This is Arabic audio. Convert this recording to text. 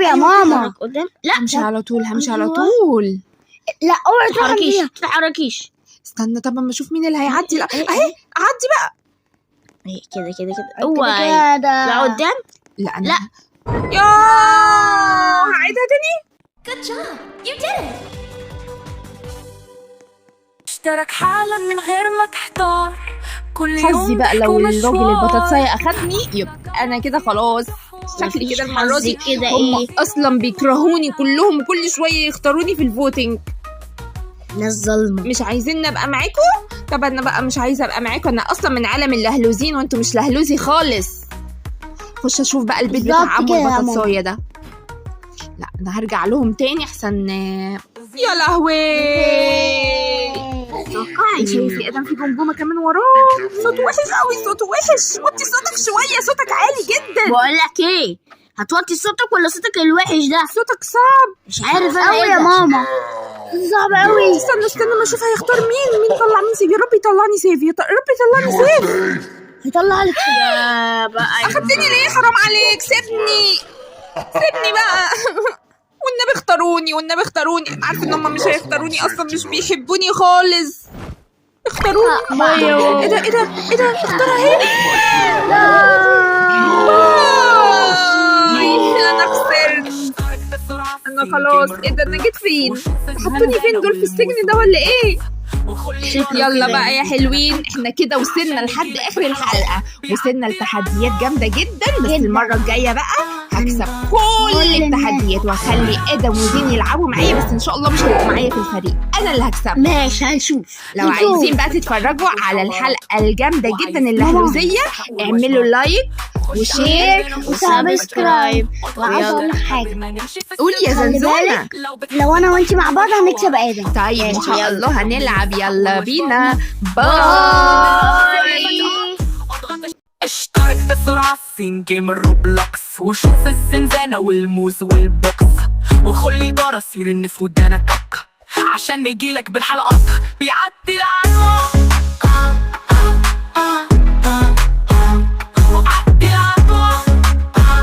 يا ماما. قدام. لا همشي على طول، همشي على طول. لا اوعي تتحركيش. استنى طب اما اشوف مين اللي هيعدي. لا اهي عدي بقى. كده اوعي كده. لا قدام. لا انا لا. يا هعيدها تاني. Good job. You did it. اشترك حالا من غير ما تحتار. كل يوم حظي بقى لو تحكوا الراجل مشوار. البطاطساية اخدني يبقى انا كده خلاص. شكلي كده المرة دي كده هم اصلا بيكرهوني كلهم وكل شوية يختاروني في الفوتنج. ناس ظلمة. مش عايزين ابقى معاكم؟ طب انا بقى مش عايزه ابقى معاكم، انا اصلا من عالم اللهلوزين وانتوا مش لهلوزي خالص. خش اشوف بقى البيت بتاع عمو البطاطسايه ده. لا انا هرجع لهم تاني احسن. يا لهوي شايفي ادم في جمجمه كمان وراه. صوته وحش قوي، صوته وحش. وطي صوتك شويه، صوتك عالي جدا. بقول لك ايه، هتوطي صوتك ولا صوتك الوحش ده؟ صوتك صعب. مش عارف انا قوي يا ماما، صعب قوي. استنى ما اشوف هيختار مين طلع مين سيف. يا رب يطلعني سيف، يا رب يطلعني سيف. هيطلع لك يا بقى اخدتني ليه؟ حرام عليك، سيبني بقى. والنبي اختاروني. عارفه ان هم مش هيختاروني اصلا، مش بيحبوني خالص. اختاروني. ايه ده اختارها اهي. انا خسرت. انا خلاص. ايه ده، انا جيت فين؟ حطوني فين دول، في السجن ده ولا ايه؟ يلا بقى يا حلوين، احنا كده وصلنا لحد اخر الحلقه، وصلنا لتحديات جامده جدا. بس المره الجايه بقى هكسب كل التحديات وهخلي ادم ودين يلعبوا معايا، بس ان شاء الله مش هيبقوا معايا في الفريق، انا اللي هكسب. ماشي هنشوف. لو عايزين بقى تتفرجوا على الحلقه الجامده جدا اللهلوزيه، اعملوا لايك وشير وسبسكرايب. وعايزه اقول لك حاجه، قولي يا زنزونه. لو انا وانتي مع بعض هنكسب ادم. طيب ان شاء الله هنلعب. يلا بينا. باي. اشترك بسرعة في جيم الروبلوكس وشوف الزنزانة والموز والبوكس، وخلي جرس يرن في ودانك عشان نجيلك بالحلقات بيعدي